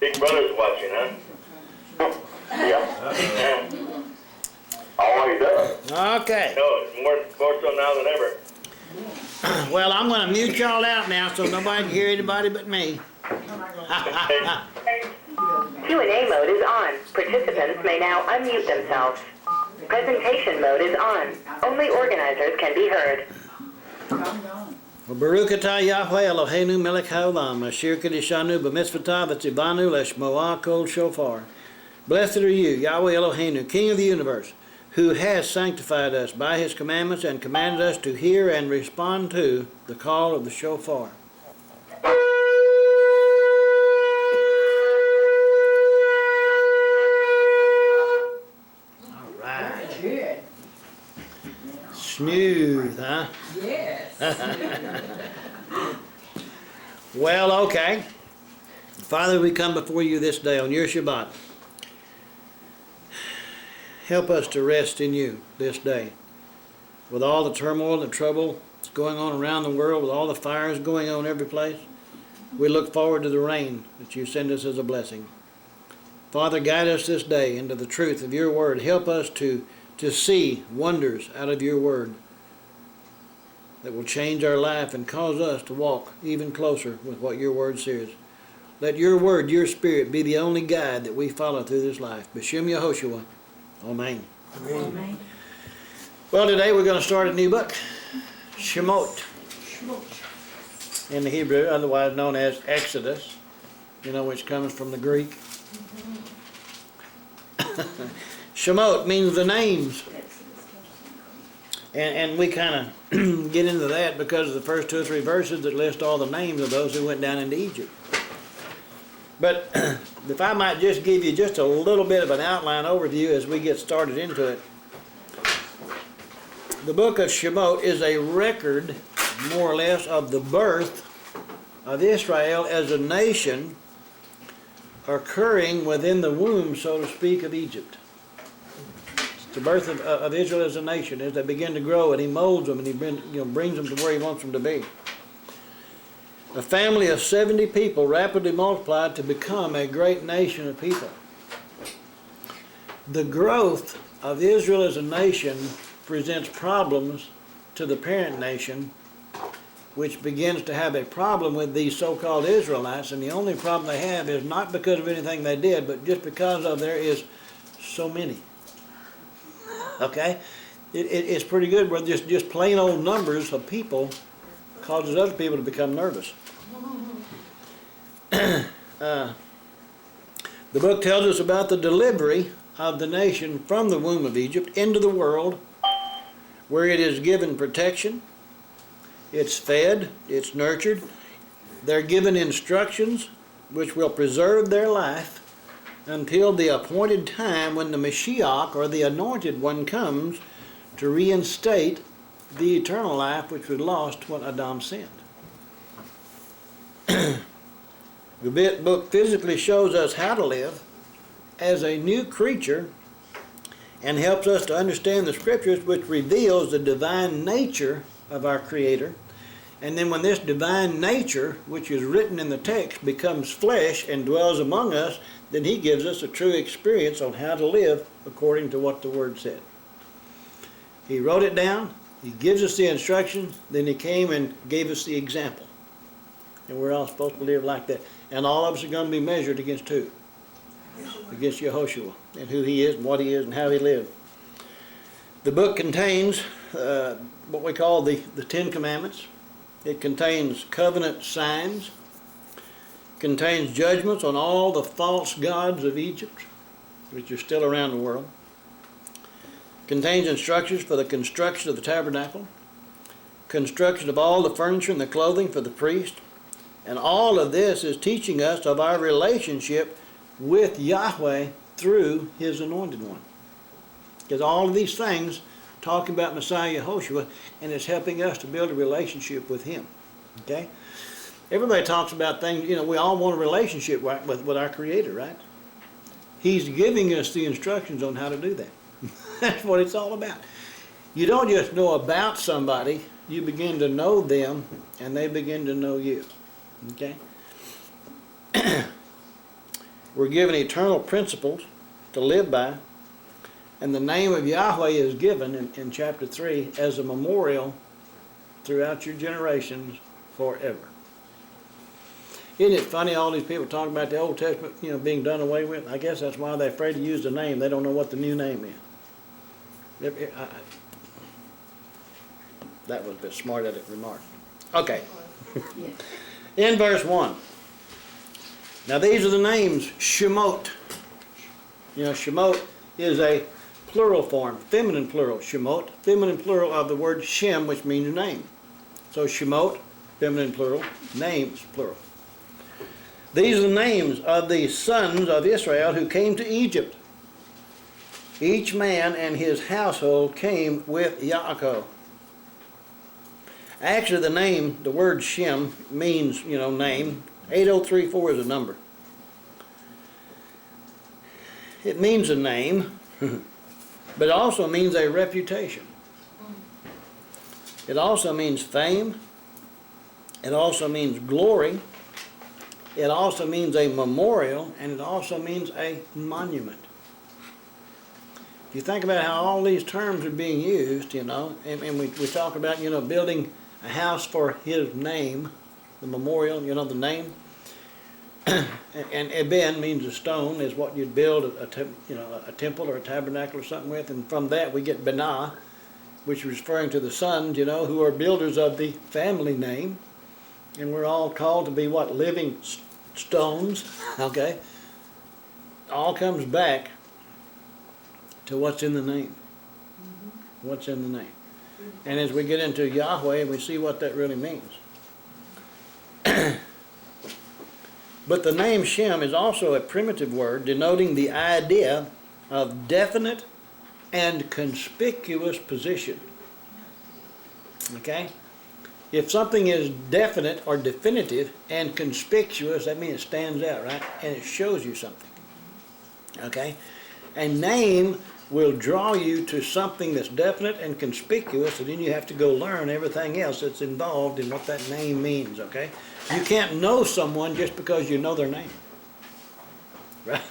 Big Brother's watching, huh? Yeah. Always does. Okay. No, it's more so now than ever. Well, I'm going to mute y'all out now so nobody can hear anybody but me. Q&A mode is on. Participants may now unmute themselves. Presentation mode is on. Only organizers can be heard. Baruch atah Yahweh Eloheinu melech haolam, asher kadishanu b'mitzvotav v'tzivanu l'shmoah kol shofar. Blessed are you, Yahweh Eloheinu, King of the universe, who has sanctified us by his commandments and commanded us to hear and respond to the call of the shofar. All right. Good. Smooth, huh? Yes. Well, okay. Father, we come before you this day on your Shabbat. Help us to rest in you this day. With all the turmoil and trouble that's going on around the world, with all the fires going on every place, we look forward to the rain that you send us as a blessing. Father, guide us this day into the truth of your word. Help us to see wonders out of your word that will change our life and cause us to walk even closer with what your word says. Let your word, your spirit, be the only guide that we follow through this life. B'Shem Yehoshua. Amen. Amen. Well, today we're going to start a new book, Shemot, in the Hebrew, otherwise known as Exodus, which comes from the Greek. Shemot means the names. And we kind of get into that because of the first 2 or 3 verses that list all the names of those who went down into Egypt. But if I might just give you just a little bit of an outline overview as we get started into it. The book of Shemot is a record, more or less, of the birth of Israel as a nation occurring within the womb, so to speak, of Egypt. The birth of Israel as a nation, as they begin to grow, and he molds them, and he brings them to where he wants them to be. A family of 70 people rapidly multiplied to become a great nation of people. The growth of Israel as a nation presents problems to the parent nation, which begins to have a problem with these so-called Israelites, and the only problem they have is not because of anything they did, but just because of there is so many. Okay? It's pretty good where just plain old numbers of people causes other people to become nervous. The book tells us about the delivery of the nation from the womb of Egypt into the world, where it is given protection, it's fed, it's nurtured, they're given instructions which will preserve their life until the appointed time when the Mashiach, or the Anointed One, comes to reinstate the eternal life which was lost when Adam sinned. The book physically shows us how to live as a new creature and helps us to understand the scriptures, which reveals the divine nature of our Creator. And then when this divine nature, which is written in the text, becomes flesh and dwells among us, then he gives us a true experience on how to live according to what the Word said. He wrote it down, he gives us the instructions, then he came and gave us the example. And we're all supposed to live like that. And all of us are going to be measured against who? Against Yehoshua, and who he is, and what he is, and how he lived. The book contains what we call the 10 Commandments. It contains covenant signs, contains judgments on all the false gods of Egypt, which are still around the world. Contains instructions for the construction of the tabernacle, construction of all the furniture and the clothing for the priest, and all of this is teaching us of our relationship with Yahweh through his Anointed One. Because all of these things talking about Messiah Yehoshua, and it's helping us to build a relationship with him. Okay? Everybody talks about things, we all want a relationship with our Creator, right? He's giving us the instructions on how to do that. That's what it's all about. You don't just know about somebody, you begin to know them, and they begin to know you. Okay? We're given eternal principles to live by. And the name of Yahweh is given in chapter 3 as a memorial throughout your generations forever. Isn't it funny, all these people talking about the Old Testament, being done away with? I guess that's why they're afraid to use the name. They don't know what the new name is. That was a bit smart-aleck remark. Okay. In verse 1. Now these are the names, Shemot. Shemot is a plural form, feminine plural, Shemot, feminine plural of the word Shem, which means name. So Shemot, feminine plural, names, plural. These are the names of the sons of Israel who came to Egypt. Each man and his household came with Yaakov. Actually, the word Shem means, name. 8034 is a number. It means a name, but it also means a reputation. It also means fame. It also means glory. It also means a memorial, and it also means a monument. If you think about how all these terms are being used, and we talk about, building a house for his name, the memorial, the name. And Eben means a stone, is what you'd build a temple or a tabernacle or something with. And from that we get Benah, which is referring to the sons, who are builders of the family name. And we're all called to be what? Living stones, okay? All comes back to what's in the name. What's in the name. And as we get into Yahweh, we see what that really means. But the name Shem is also a primitive word denoting the idea of definite and conspicuous position. Okay? If something is definite or definitive and conspicuous, that means it stands out, right? And it shows you something. Okay? A name will draw you to something that's definite and conspicuous, and then you have to go learn everything else that's involved in what that name means, okay? You can't know someone just because you know their name, right?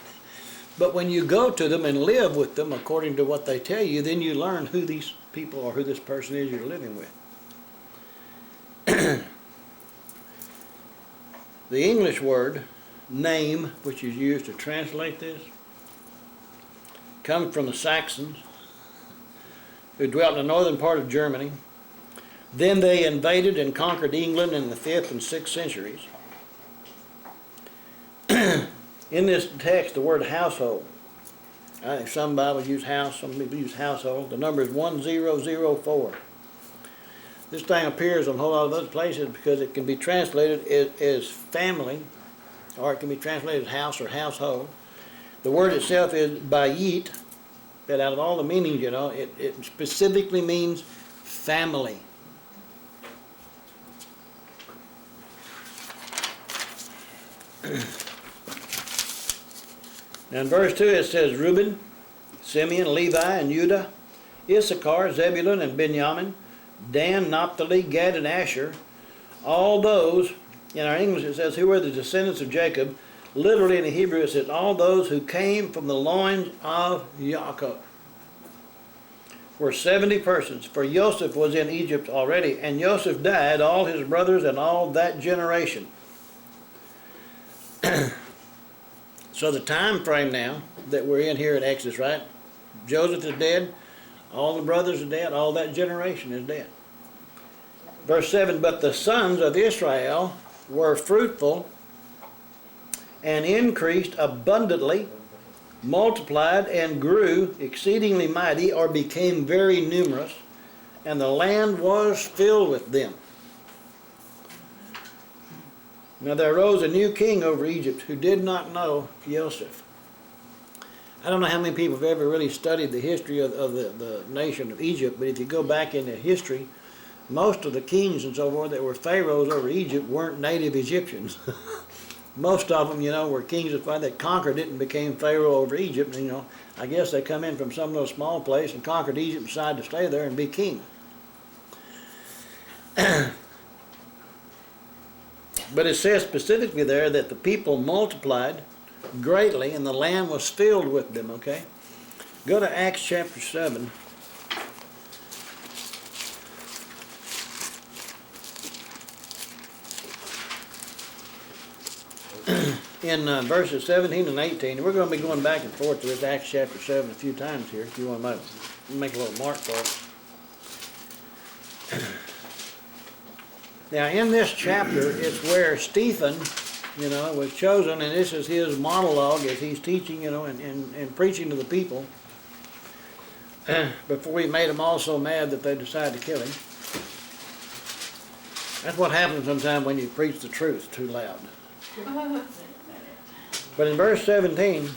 But when you go to them and live with them according to what they tell you, then you learn who these people or who this person is you're living with. The English word, name, which is used to translate this, comes from the Saxons, who dwelt in the northern part of Germany. Then they invaded and conquered England in the 5th and 6th centuries. In this text, the word household, I think some Bibles use house, some people use household. The number is 1004. This thing appears on a whole lot of other places because it can be translated as family, or it can be translated as house or household. The word itself is bayit, but out of all the meanings, it specifically means family. Now in verse 2 it says Reuben, Simeon, Levi, and Judah, Issachar, Zebulun, and Benjamin, Dan, Naphtali, Gad, and Asher. All those, in our English it says, who were the descendants of Jacob. Literally in the Hebrew it says, all those who came from the loins of Yaakov were 70 persons. For Joseph was in Egypt already, and Joseph died, all his brothers, and all that generation. So the time frame now that we're in here in Exodus, right? Joseph is dead, all the brothers are dead, all that generation is dead. Verse 7, but the sons of Israel were fruitful and increased abundantly, multiplied and grew exceedingly mighty, or became very numerous, and the land was filled with them. Now there arose a new king over Egypt who did not know Joseph. I don't know how many people have ever really studied the history of the nation of Egypt, but if you go back into history, most of the kings and so forth that were pharaohs over Egypt weren't native Egyptians. Most of them, were kings that conquered it and became pharaoh over Egypt. And, I guess they come in from some little small place and conquered Egypt and decided to stay there and be king. But it says specifically there that the people multiplied greatly, and the land was filled with them, okay? Go to Acts chapter 7. In verses 17 and 18. We're going to be going back and forth to this Acts chapter 7 a few times here, if you want to make a little mark for it. Now, in this chapter, it's where Stephen, was chosen, and this is his monologue as he's teaching, and preaching to the people before he made them all so mad that they decided to kill him. That's what happens sometimes when you preach the truth too loud. But in verse 17,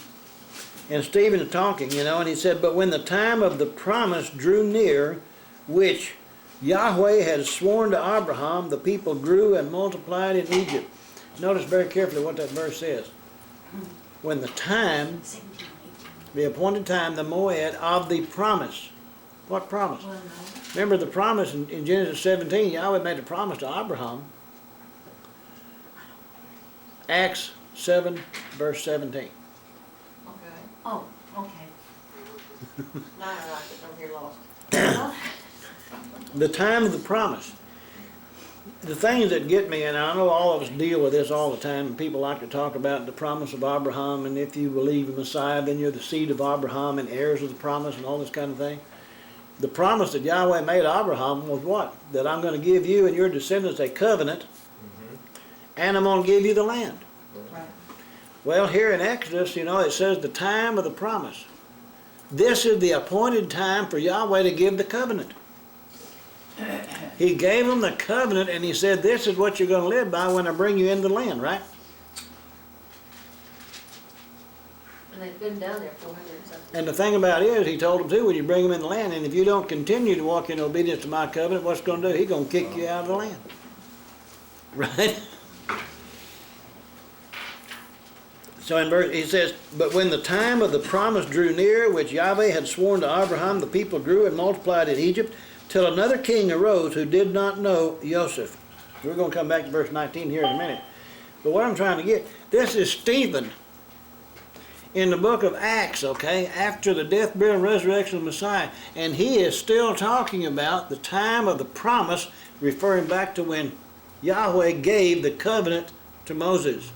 and Stephen is talking, and he said, "But when the time of the promise drew near, which Yahweh had sworn to Abraham, the people grew and multiplied in Egypt." Notice very carefully what that verse says. When the time, the appointed time, the moed of the promise. What promise? Remember the promise in Genesis 17, Yahweh made a promise to Abraham. Acts 7, verse 17. Okay. Oh, okay. Now I like it, I'm here lost. The time of the promise. The things that get me, and I know all of us deal with this all the time, and people like to talk about the promise of Abraham, and if you believe in Messiah, then you're the seed of Abraham and heirs of the promise and all this kind of thing. The promise that Yahweh made to Abraham was what? That I'm going to give you and your descendants a covenant, and I'm going to give you the land. Right. Well, here in Exodus, it says the time of the promise. This is the appointed time for Yahweh to give the covenant. He gave them the covenant, and he said, this is what you're going to live by when I bring you into the land, right? And they've been down there 400 and something. And the thing about it is, he told them too, when you bring them in the land, and if you don't continue to walk in obedience to my covenant, what's going to do? He's going to kick you out of the land. Right? So in verse, he says, "But when the time of the promise drew near, which Yahweh had sworn to Abraham, the people grew and multiplied in Egypt, till another king arose who did not know Joseph." We're going to come back to verse 19 here in a minute. But what I'm trying to get, this is Stephen in the book of Acts, okay, after the death, burial, and resurrection of the Messiah. And he is still talking about the time of the promise, referring back to when Yahweh gave the covenant to Moses.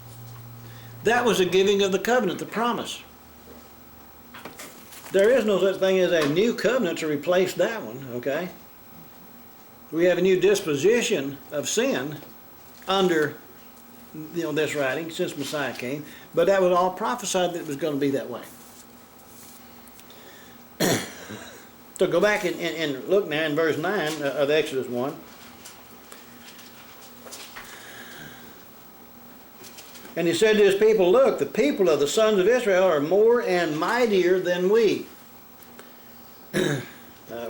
That was the giving of the covenant, the promise. There is no such thing as a new covenant to replace that one, okay? We have a new disposition of sin under, this writing since Messiah came, but that was all prophesied that it was going to be that way. So go back and look now in verse 9 of Exodus 1. And he said to his people, "Look, the people of the sons of Israel are more and mightier than we."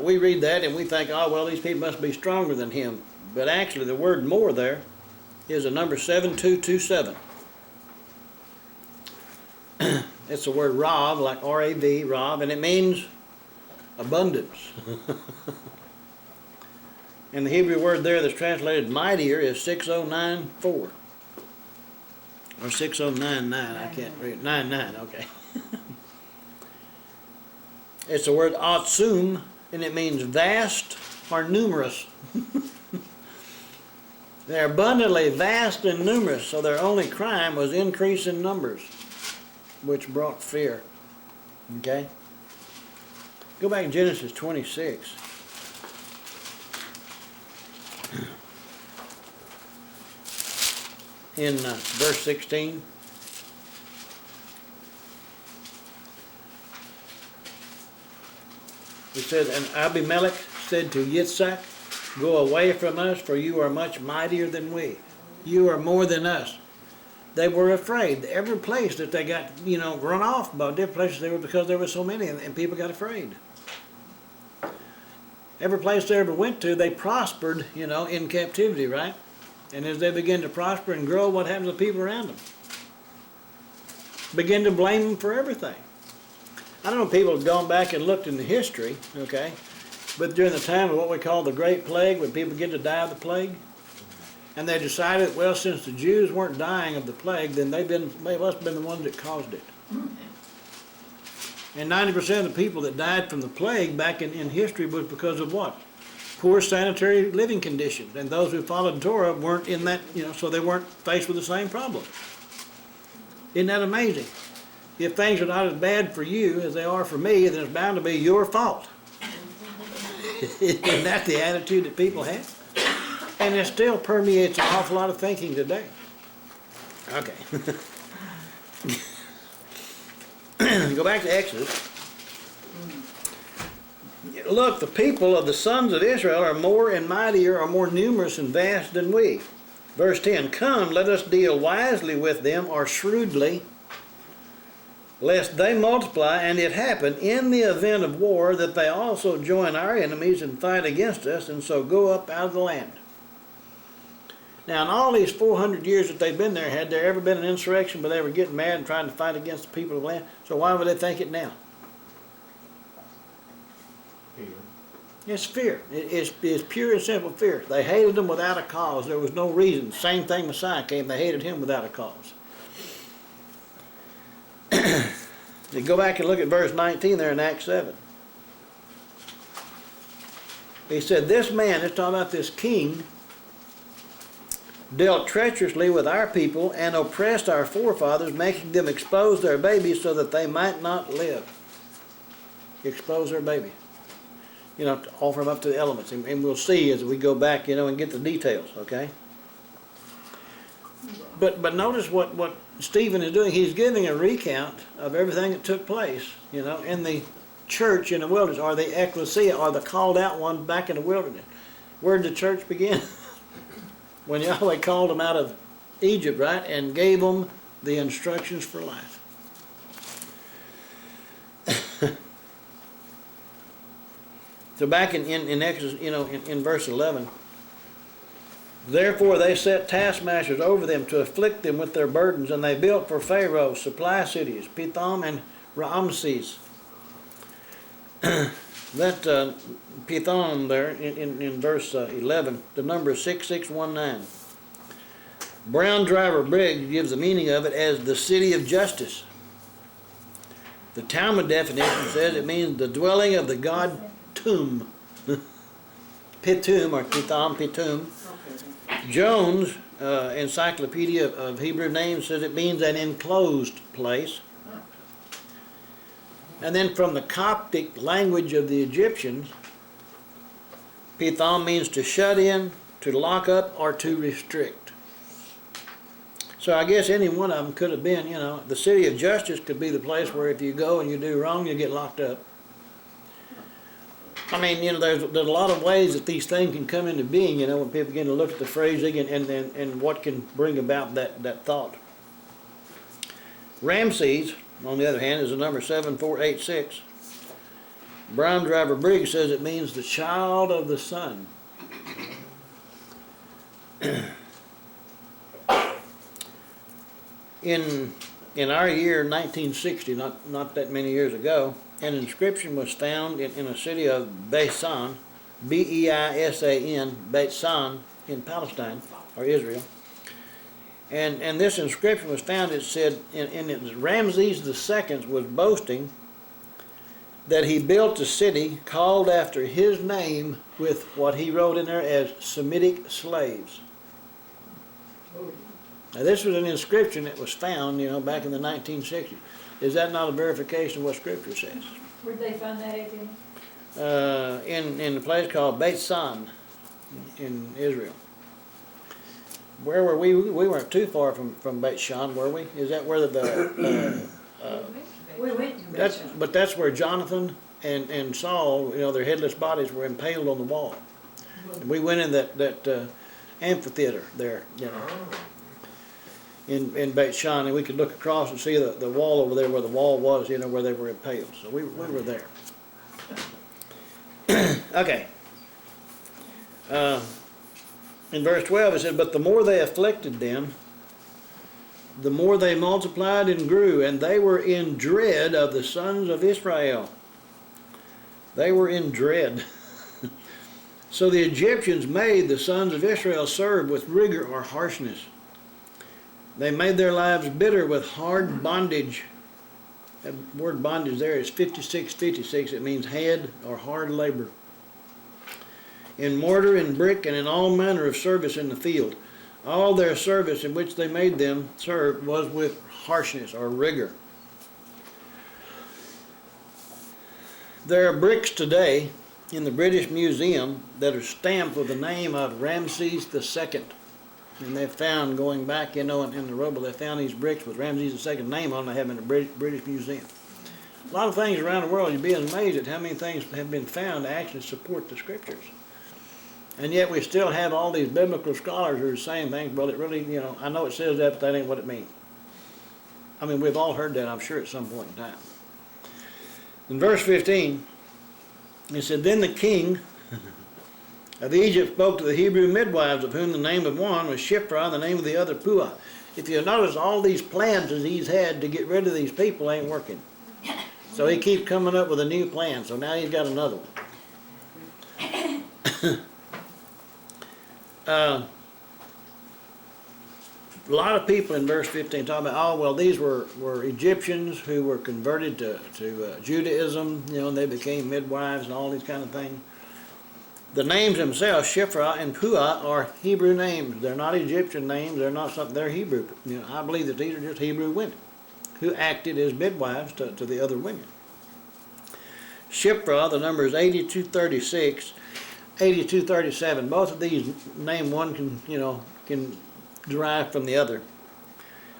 We read that and we think, oh, well, these people must be stronger than him. But actually, the word "more" there is a number 7227. It's the word Rav, like R-A-V, Rav, and it means abundance. And the Hebrew word there that's translated mightier is 6094. Or 6099, I can't read. 99, okay. It's the word atzum, and it means vast or numerous. They're abundantly vast and numerous, so their only crime was increase in numbers, which brought fear. Okay? Go back to Genesis 26. In verse 16. It says, "And Abimelech said to Yitzhak, Go away from us, for you are much mightier than we. You are more than us." They were afraid. Every place that they got, run off by different places, they were because there were so many, and people got afraid. Every place they ever went to, they prospered, in captivity, right? And as they begin to prosper and grow, what happens to the people around them? Begin to blame them for everything. I don't know if people have gone back and looked in the history, okay? But during the time of what we call the Great Plague, when people begin to die of the plague, And they decided, well, since the Jews weren't dying of the plague, then they must have been the ones that caused it. And 90% of the people that died from the plague back in history was because of what? Poor sanitary living conditions. And those who followed Torah weren't in that, so they weren't faced with the same problem. Isn't that amazing? If things are not as bad for you as they are for me, then it's bound to be your fault. Isn't that the attitude that people have? And it still permeates an awful lot of thinking today. Okay. Go back to Exodus. Look, the people of the sons of Israel are more and mightier, are more numerous and vast than we. Verse 10, come, let us deal wisely with them, or shrewdly, lest they multiply, and it happen in the event of war that they also join our enemies and fight against us, and so go up out of the land. Now, in all these 400 years that they've been there, had there ever been an insurrection where they were getting mad and trying to fight against the people of the land? So why would they think it now? Fear. It's fear. It's pure and simple fear. They hated them without a cause. There was no reason. Same thing Messiah came. They hated him without a cause. You go back and look at verse 19 there in Acts 7. He said, this man, it's talking about this king, dealt treacherously with our people and oppressed our forefathers, making them expose their babies so that they might not live. Expose their baby. To offer them up to the elements. And we'll see as we go back, and get the details, okay? But notice what Stephen is doing. He's giving a recount of everything that took place, in the church in the wilderness, or the ecclesia, or the called out one back in the wilderness. Where did the church begin? When Yahweh called them out of Egypt, right, and gave them the instructions for life. So back in Exodus, in verse 11, therefore they set taskmasters over them to afflict them with their burdens, and they built for Pharaoh supply cities, Pithom and Ramses. That Pithom there in verse 11, the number is 6619. Brown Driver Briggs gives the meaning of it as the city of justice. The Talmud definition says it means the dwelling of the god Tum. Pitum or Pitum. Jones, Encyclopedia of Hebrew Names, says it means an enclosed place. And then from the Coptic language of the Egyptians, Pithom means to shut in, to lock up, or to restrict. So I guess any one of them could have been, the city of justice could be the place where if you go and you do wrong, you get locked up. I mean, there's a lot of ways that these things can come into being, when people begin to look at the phrasing and what can bring about that thought. Ramses, on the other hand, is the number 7486. Brown Driver Briggs says it means the child of the sun. In our year 1960, not that many years ago, an inscription was found in a city of Beisan, B-E-I-S-A-N, Beisan, in Palestine, or Israel. And this inscription was found, it said, Ramses II was boasting that he built a city called after his name with what he wrote in there as Semitic slaves. Now this was an inscription that was found, back in the 1960s. Is that not a verification of what Scripture says? Where'd they find that at? In a place called Beit San in Israel. Where were we? We weren't too far from Beit Shan, were we? Is that where We went to Beit Shan. But that's where Jonathan and Saul, their headless bodies were impaled on the wall. And we went in that amphitheater there, in Beit Shan, and we could look across and see the wall over there where the wall was, where they were impaled. So we were there. Okay. In verse 12 it said, but the more they afflicted them, the more they multiplied and grew, and they were in dread of the sons of Israel. They were in dread. So the Egyptians made the sons of Israel serve with rigor or harshness. They made their lives bitter with hard bondage. That word bondage there is 5656. It means head or hard labor. In mortar and brick and in all manner of service in the field. All their service in which they made them serve was with harshness or rigor. There are bricks today in the British Museum that are stamped with the name of Ramses II. And they found, going back, in the rubble, they found these bricks with Ramses II name on them. They have them in the British Museum. A lot of things around the world, you'd be amazed at how many things have been found to actually support the scriptures. And yet we still have all these biblical scholars who are saying things, well, it really, I know it says that, but that ain't what it means. I mean, we've all heard that, I'm sure, at some point in time. In verse 15, it said, Then the king of Egypt spoke to the Hebrew midwives, of whom the name of one was Shiphrah, and the name of the other Puah. If you notice, all these plans that he's had to get rid of these people ain't working. So he keeps coming up with a new plan, so now he's got another one. A lot of people in verse 15 talk about, oh, well, these were Egyptians who were converted to Judaism, and they became midwives and all these kind of things. The names themselves, Shiphrah and Puah, are Hebrew names. They're not Egyptian names. They're not something. They're Hebrew. I believe that these are just Hebrew women who acted as midwives to the other women. Shiphrah, the number is 8236, 8237. Both of these, name one can derive from the other.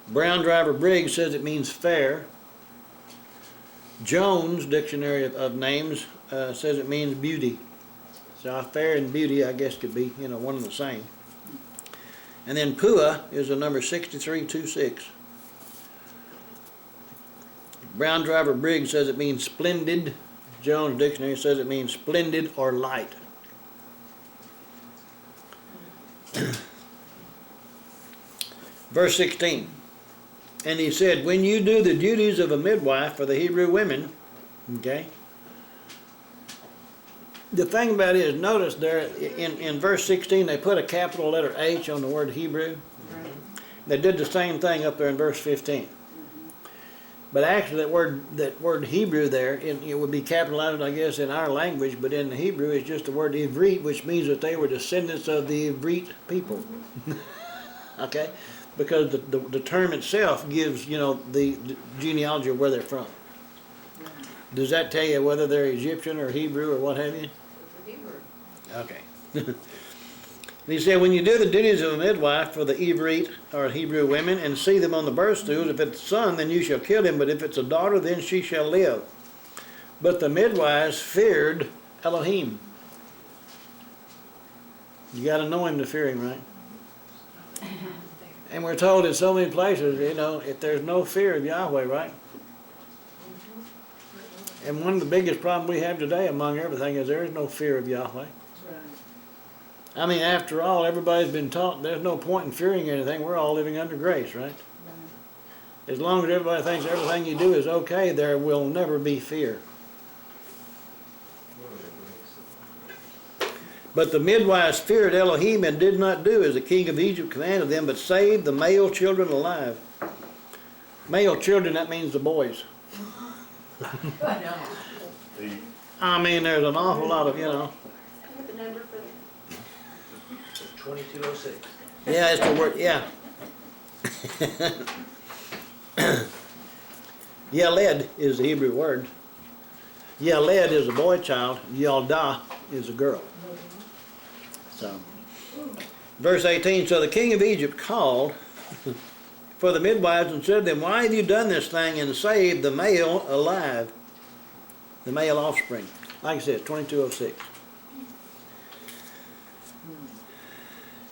Brown Driver Briggs says it means fair. Jones, Dictionary of Names, says it means beauty. So fair and beauty, I guess, could be, one and the same. And then Puah is the number 6326. Brown Driver Briggs says it means splendid. Jones Dictionary says it means splendid or light. Verse 16. And he said, when you do the duties of a midwife for the Hebrew women, okay, the thing about it is, notice there in verse 16 they put a capital letter H on the word Hebrew. They did the same thing up there in verse 15. But actually that word Hebrew there, it would be capitalized, I guess, in our language, but in the Hebrew it's just the word Ivrit, which means that they were descendants of the Ivrit people. Okay? Because the term itself gives, the genealogy of where they're from. Does that tell you whether they're Egyptian or Hebrew or what have you? Hebrew. Okay. He said, when you do the duties of a midwife for the Ivrit or Hebrew women and see them on the birth stools, if it's a son, then you shall kill him, but if it's a daughter, then she shall live. But the midwives feared Elohim. You got to know him to fear him, right? And we're told in so many places, if there's no fear of Yahweh, right? And one of the biggest problems we have today among everything is there is no fear of Yahweh. I mean, after all, everybody's been taught there's no point in fearing anything. We're all living under grace, right? As long as everybody thinks everything you do is okay, there will never be fear. But the midwives feared Elohim and did not do as the king of Egypt commanded them, but saved the male children alive. Male children, that means the boys. I mean, there's an awful lot of, 2206. Yeah, it's the word, yeah. Yeled is the Hebrew word. Yeled is a boy child. Yaldah is a girl. So, verse 18, so the king of Egypt called for the midwives and said to them, why have you done this thing and saved the male alive? The male offspring. Like I said, 2206.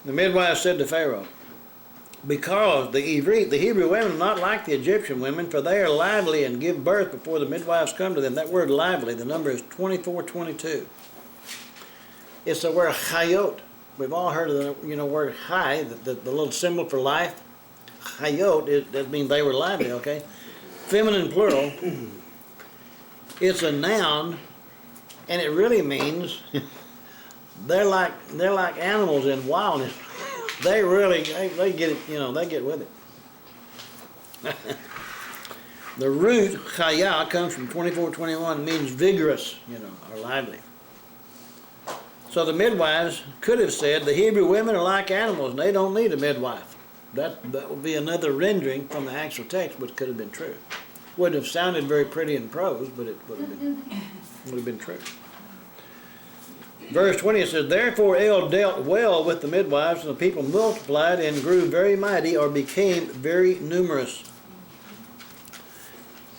The midwives said to Pharaoh, because the Ivrit, the Hebrew women, are not like the Egyptian women, for they are lively and give birth before the midwives come to them. That word lively, the number is 2422. It's the word chayot. We've all heard of the word chay, the little symbol for life. Chayot, that means they were lively, okay? Feminine plural. It's a noun, and it really means they're like animals in wildness. They really they get it, they get with it. The root chaya comes from 24:21, means vigorous, or lively. So the midwives could have said the Hebrew women are like animals and they don't need a midwife. That would be another rendering from the actual text, which could have been true. Wouldn't have sounded very pretty in prose, but it would have been true. Verse 20, it says, therefore El dealt well with the midwives, and the people multiplied and grew very mighty, or became very numerous.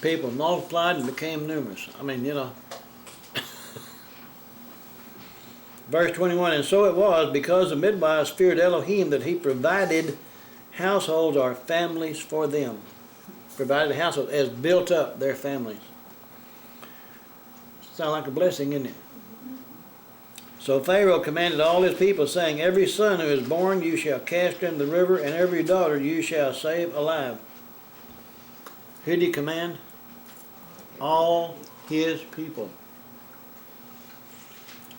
People multiplied and became numerous. I mean, Verse 21, and so it was, because the midwives feared Elohim, that he provided households or families for them. Provided households as built up their families. Sound like a blessing, isn't it? So Pharaoh commanded all his people, saying, every son who is born you shall cast into the river, and every daughter you shall save alive. Who did he command? All his people.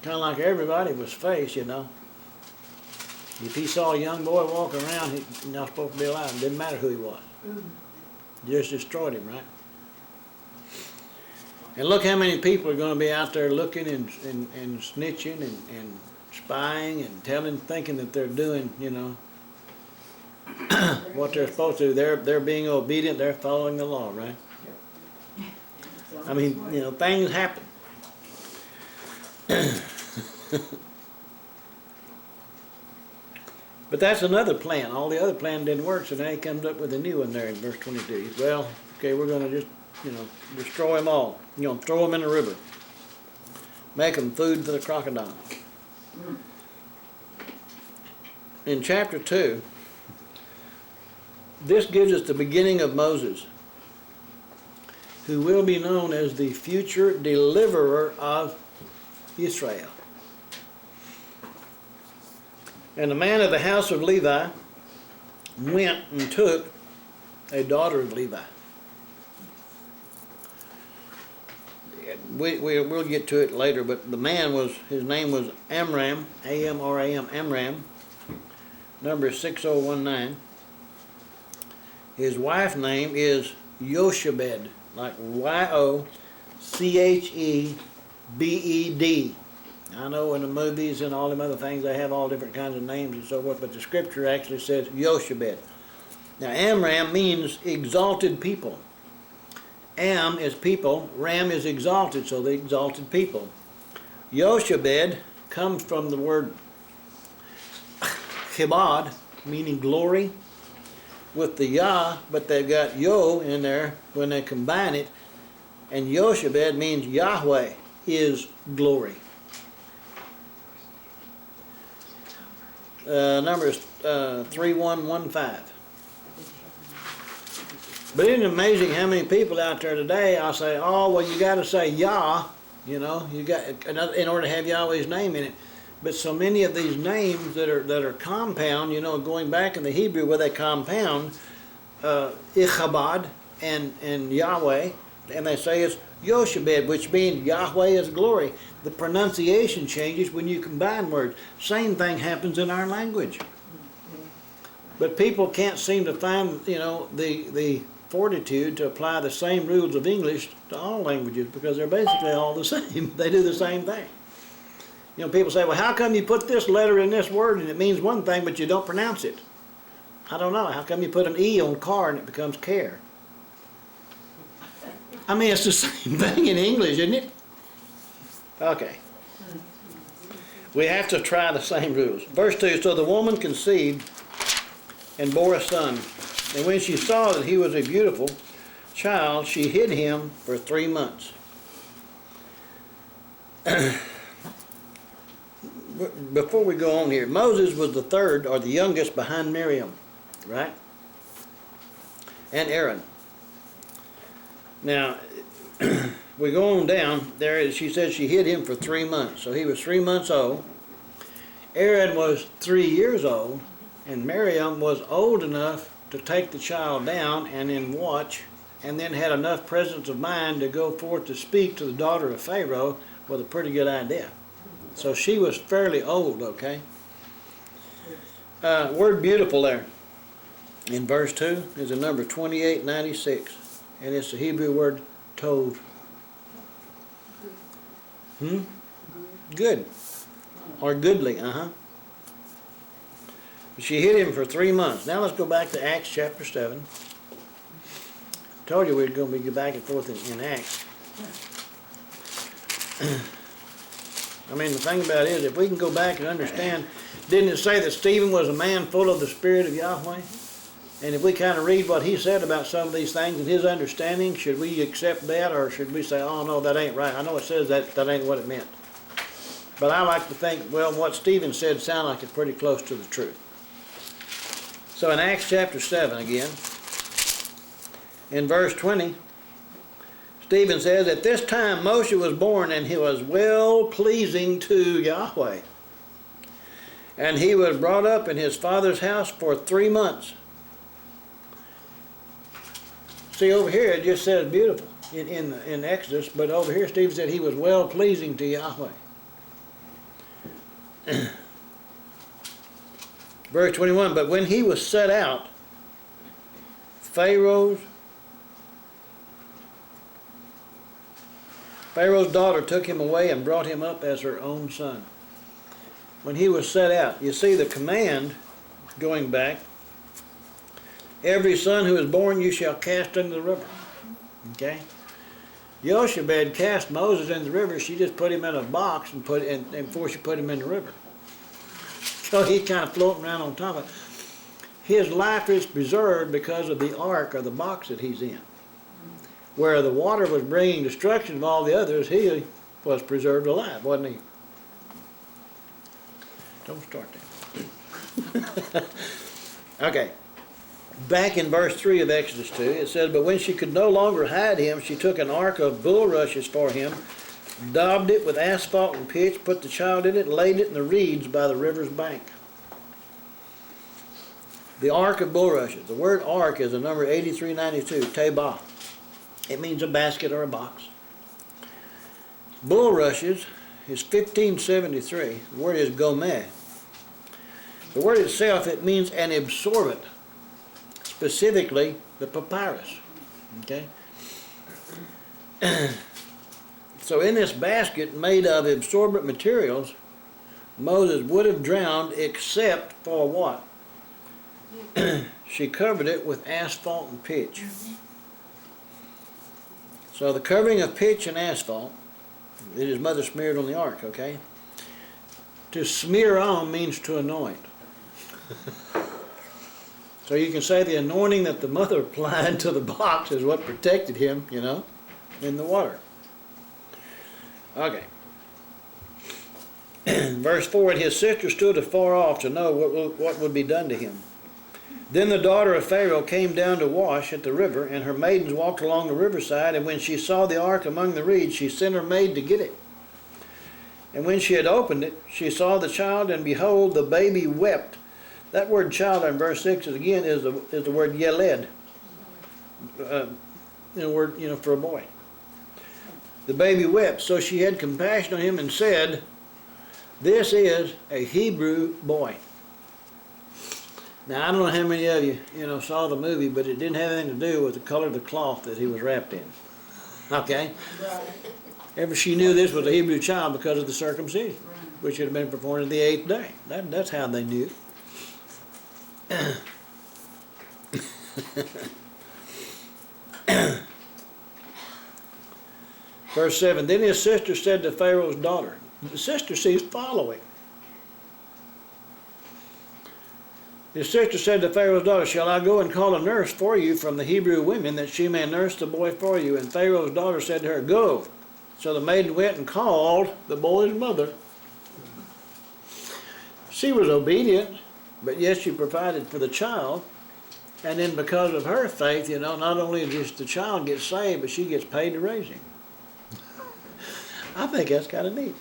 Kind of like everybody was faced, If he saw a young boy walk around, he's not supposed to be alive. It didn't matter who he was. Just destroyed him, right? And look how many people are going to be out there looking and snitching and spying and thinking that they're doing, what they're supposed to do. They're being obedient. They're following the law, right? I mean, things happen. But that's another plan. All the other plan didn't work, so now he comes up with a new one there in verse 22. Well, okay, we're going to just, destroy them all. Throw them in the river. Make them food for the crocodile. In chapter 2, this gives us the beginning of Moses, who will be known as the future deliverer of Israel. And the man of the house of Levi went and took a daughter of Levi. We'll get to it later, but the man his name was Amram, A-M-R-A-M, Amram, number 6019. His wife's name is Yochebed, like Y-O-C-H-E-B-E-D. I know in the movies and all them other things they have all different kinds of names and so forth, but the scripture actually says Yochebed. Now Amram means exalted people. Am is people, Ram is exalted, so the exalted people. Yochebed comes from the word chibad, meaning glory, with the Yah, but they've got Yo in there when they combine it, and Yochebed means Yahweh is glory. Number is 3115. But isn't it amazing how many people out there today, I'll say, oh, well, you got to say Yah, you got in order to have Yahweh's name in it. But so many of these names that are compound, going back in the Hebrew where they compound, Ichabod and Yahweh, and they say it's Yochebed, which means Yahweh is glory. The pronunciation changes when you combine words. Same thing happens in our language. But people can't seem to find, the fortitude to apply the same rules of English to all languages, because they're basically all the same. They do the same thing. People say, well, how come you put this letter in this word and it means one thing, but you don't pronounce it? I don't know. How come you put an E on car and it becomes care? I mean, it's the same thing in English, isn't it? Okay. We have to try the same rules. Verse 2, so the woman conceived and bore a son. And when she saw that he was a beautiful child, she hid him for 3 months. Before we go on here, Moses was the third or the youngest behind Miriam, right? And Aaron. Now, we go on down there. She says she hid him for 3 months. So he was 3 months old. Aaron was 3 years old. And Miriam was old enough to take the child down and then watch, and then had enough presence of mind to go forth to speak to the daughter of Pharaoh with a pretty good idea. So she was fairly old, okay? Word beautiful there in verse 2 is the number 2896, and it's the Hebrew word tov. Good. Or goodly, She hid him for 3 months. Now let's go back to Acts chapter 7. Told you we were going to be back and forth in Acts. I mean, the thing about it is, if we can go back and understand, didn't it say that Stephen was a man full of the Spirit of Yahweh? And if we kind of read what he said about some of these things and his understanding, should we accept that, or should we say, oh no, that ain't right? I know it says that ain't what it meant. But I like to think, well, what Stephen said sounded like it's pretty close to the truth. So in Acts chapter 7 again, in verse 20, Stephen says, at this time Moshe was born, and he was well-pleasing to Yahweh. And he was brought up in his father's house for 3 months. See, over here it just says beautiful in Exodus, but over here Stephen said he was well-pleasing to Yahweh. Verse 21, but when he was set out, Pharaoh's daughter took him away and brought him up as her own son. When he was set out, you see the command going back, every son who is born you shall cast into the river. Okay? Yoshebed cast Moses in the river. She just put him in a box and before she put him in the river. So he's kind of floating around on top of it. His life is preserved because of the ark or the box that he's in. Where the water was bringing destruction of all the others, he was preserved alive, wasn't he? Don't start that. Okay. Back in verse 3 of Exodus 2, it says, but when she could no longer hide him, she took an ark of bulrushes for him, daubed it with asphalt and pitch, put the child in it, and laid it in the reeds by the river's bank. The ark of bulrushes. The word ark is the number 8392, tebah. It means a basket or a box. Bulrushes is 1573. The word is gomeh. The word itself, it means an absorbent, specifically the papyrus. Okay? So in this basket made of absorbent materials, Moses would have drowned except for what? She covered it with asphalt and pitch. So the covering of pitch and asphalt that his mother smeared on the ark, okay? To smear on means to anoint. So you can say the anointing that the mother applied to the box is what protected him, you know, in the water. Okay. Verse 4, and his sister stood afar off to know what would be done to him. Then the daughter of Pharaoh came down to wash at the river, and her maidens walked along the riverside, and when she saw the ark among the reeds, she sent her maid to get it. And when she had opened it, she saw the child, and behold, the baby wept. That word child in verse 6 is the word yeled. The word, for a boy. The baby wept, so she had compassion on him and said, this is a Hebrew boy. Now, I don't know how many of you, saw the movie, but it didn't have anything to do with the color of the cloth that he was wrapped in. Okay? Ever she knew this was a Hebrew child because of the circumcision, which had been performed on the 8th day. That's how they knew. Verse 7, then his sister said to Pharaoh's daughter, the sister sees following. His sister said to Pharaoh's daughter, shall I go and call a nurse for you from the Hebrew women, that she may nurse the boy for you? And Pharaoh's daughter said to her, go. So the maiden went and called the boy's mother. She was obedient, but yes, she provided for the child. And then because of her faith, not only does the child get saved, but she gets paid to raise him. I think that's kind of neat.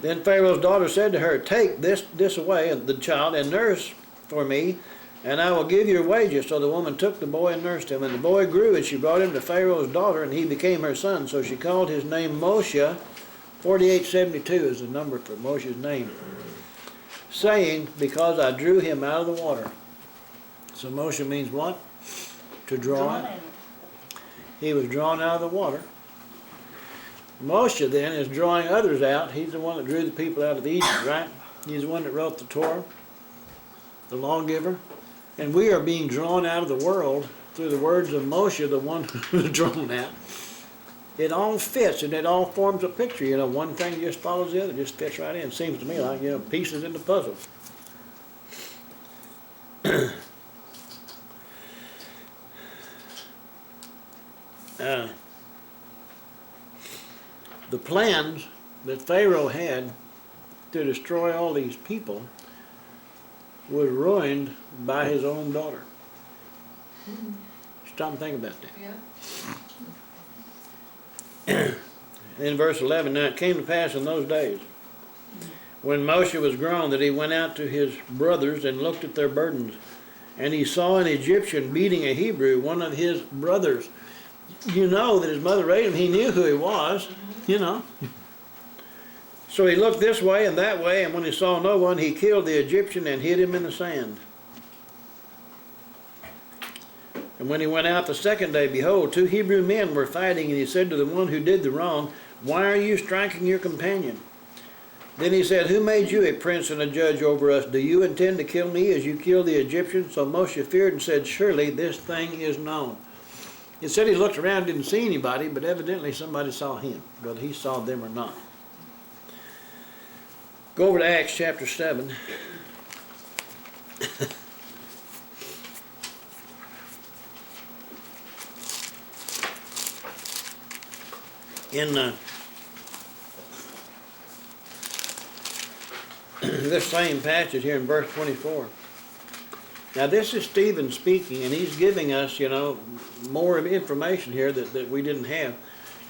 Then Pharaoh's daughter said to her, take this away, the child, and nurse for me, and I will give you wages. So the woman took the boy and nursed him. And the boy grew, and she brought him to Pharaoh's daughter, and he became her son. So she called his name Moshe, 4872 is the number for Moshe's name. Saying, because I drew him out of the water. So Moshe means what? To draw. He was drawn out of the water. Moshe then is drawing others out. He's the one that drew the people out of Egypt, right? He's the one that wrote the Torah, the lawgiver. And we are being drawn out of the world through the words of Moshe, the one who was drawn out. It all fits and it all forms a picture. You know, one thing just follows the other, just fits right in. Seems to me like, you know, pieces in the puzzle. The plans that Pharaoh had to destroy all these people was ruined by his own daughter. Stop and think about that. Yeah. In verse 11, now it came to pass in those days, when Moshe was grown, that he went out to his brothers and looked at their burdens. And he saw an Egyptian beating a Hebrew, one of his brothers. You know that his mother raised him. He knew who he was, you know. So he looked this way and that way, and when he saw no one, he killed the Egyptian and hid him in the sand. And when he went out the second day, behold, 2 Hebrew men were fighting, and he said to the one who did the wrong, why are you striking your companion? Then he said, who made you a prince and a judge over us? Do you intend to kill me as you killed the Egyptian? So Moshe feared and said, surely this thing is known. It said he looked around, didn't see anybody, but evidently somebody saw him, whether he saw them or not. Go over to Acts chapter 7. In this same passage here in verse 24. Now this is Stephen speaking, and he's giving us, you know, more of information here that we didn't have.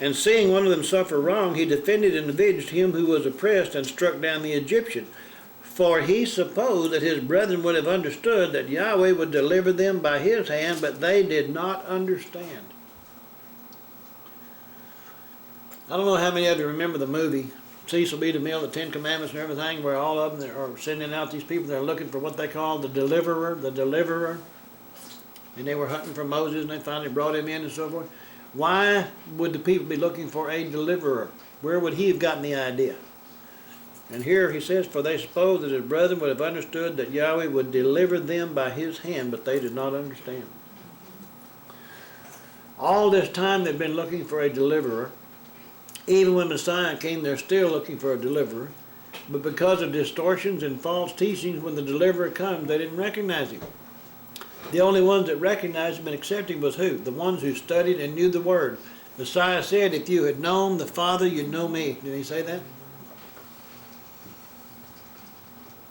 And seeing one of them suffer wrong, he defended and avenged him who was oppressed and struck down the Egyptian. For he supposed that his brethren would have understood that Yahweh would deliver them by his hand, but they did not understand. I don't know how many of you remember the movie Cecil B. DeMille, the 10 Commandments and everything, where all of them are sending out these people that are looking for what they call the deliverer. And they were hunting for Moses, and they finally brought him in and so forth. Why would the people be looking for a deliverer? Where would he have gotten the idea? And here he says, for they supposed that his brethren would have understood that Yahweh would deliver them by his hand, but they did not understand. All this time they've been looking for a deliverer. Even when Messiah came, they're still looking for a deliverer. But because of distortions and false teachings, when the deliverer comes, they didn't recognize him. The only ones that recognized him and accepted him was who? The ones who studied and knew the Word. Messiah said, if you had known the Father, you'd know me. Did he say that?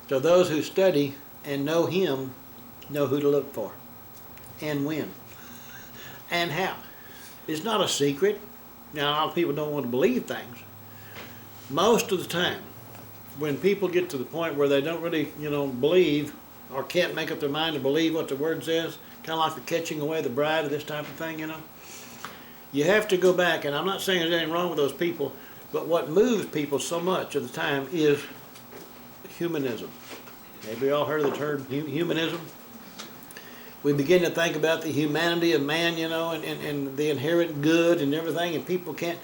So those who study and know him know who to look for and when and how. It's not a secret. Now, a lot of people don't want to believe things. Most of the time, when people get to the point where they don't really, you know, believe or can't make up their mind to believe what the Word says, kind of like the catching away the bride or this type of thing, you know, you have to go back, and I'm not saying there's anything wrong with those people, but what moves people so much of the time is humanism. Have you all heard of the term humanism? We begin to think about the humanity of man, you know, and the inherent good and everything, and people can't,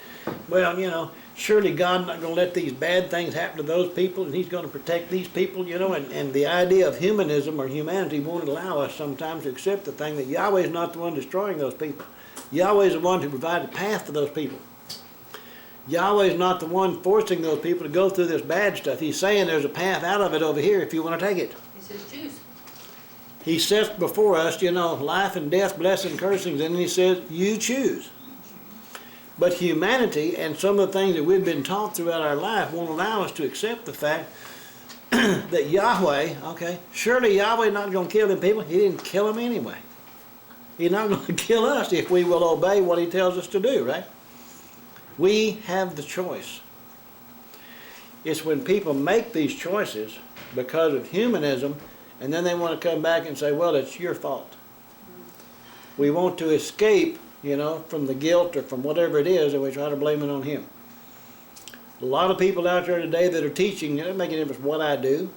well, you know, surely God's not going to let these bad things happen to those people, and he's going to protect these people, you know, and the idea of humanism or humanity won't allow us sometimes to accept the thing that Yahweh is not the one destroying those people. Yahweh is the one who provided a path for those people. Yahweh is not the one forcing those people to go through this bad stuff. He's saying there's a path out of it over here if you want to take it. He says choose. He sets before us, you know, life and death, blessing and cursings, and he says, you choose. But humanity and some of the things that we've been taught throughout our life won't allow us to accept the fact that Yahweh, okay, surely Yahweh not going to kill them people. He didn't kill them anyway. He's not going to kill us if we will obey what he tells us to do, right? We have the choice. It's when people make these choices because of humanism, and then they want to come back and say, well, it's your fault. We want to escape, you know, from the guilt or from whatever it is, and we try to blame it on him. A lot of people out there today that are teaching, it doesn't make any difference what I do.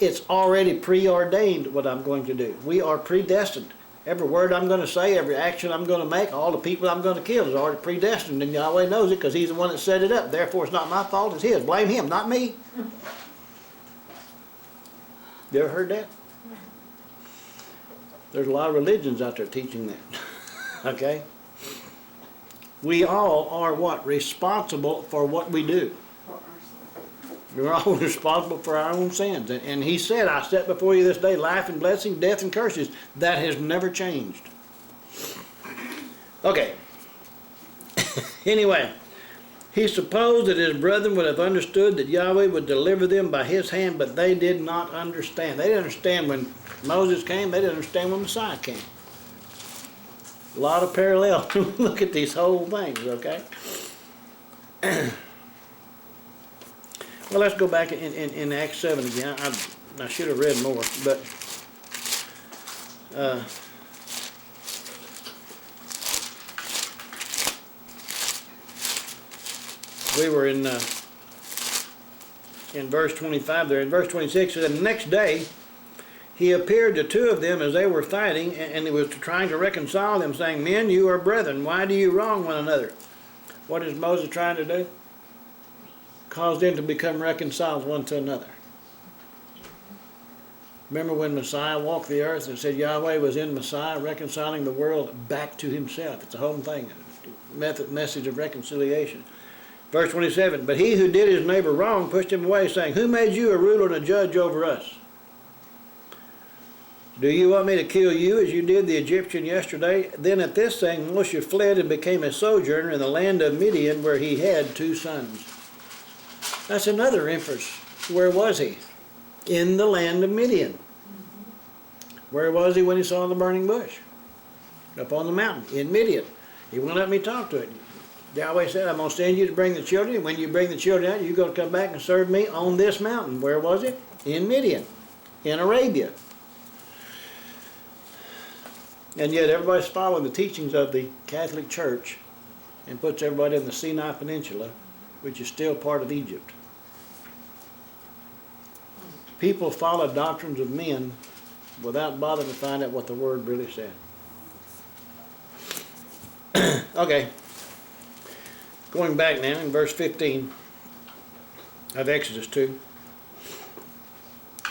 It's already preordained what I'm going to do. We are predestined. Every word I'm going to say, every action I'm going to make, all the people I'm going to kill is already predestined. And Yahweh knows it because He's the one that set it up. Therefore, it's not my fault, it's His. Blame Him, not me. You ever heard that? There's a lot of religions out there teaching that. Okay? We all are what? Responsible for what we do. We're all responsible for our own sins. And He said, I set before you this day life and blessing, death and curses. That has never changed. Okay. Anyway, he supposed that his brethren would have understood that Yahweh would deliver them by his hand, but they did not understand. They didn't understand when Moses came. They didn't understand when Messiah came. A lot of parallels. Look at these whole things, okay? Well, let's go back in Acts 7 again. I should have read more, but we were in verse 25 there. In verse 26, it said, the next day he appeared to two of them as they were fighting, and he was trying to reconcile them, saying, men, you are brethren. Why do you wrong one another? What is Moses trying to do? Cause them to become reconciled one to another. Remember when Messiah walked the earth and said Yahweh was in Messiah reconciling the world back to Himself. It's a whole thing, message of reconciliation. Verse 27, but he who did his neighbor wrong pushed him away, saying, who made you a ruler and a judge over us? Do you want me to kill you as you did the Egyptian yesterday? Then at this saying Moshe fled and became a sojourner in the land of Midian, where he had 2 sons. That's another inference. Where was he? In the land of Midian. Where was he when he saw the burning bush? Up on the mountain, in Midian. He went up and he talked to it. Yahweh said, I'm going to send you to bring the children. And when you bring the children out, you're going to come back and serve me on this mountain. Where was it? In Midian, in Arabia. And yet everybody's following the teachings of the Catholic Church and puts everybody in the Sinai Peninsula, which is still part of Egypt. People follow doctrines of men without bothering to find out what the Word really said. Okay. Going back now in verse 15 of Exodus 2.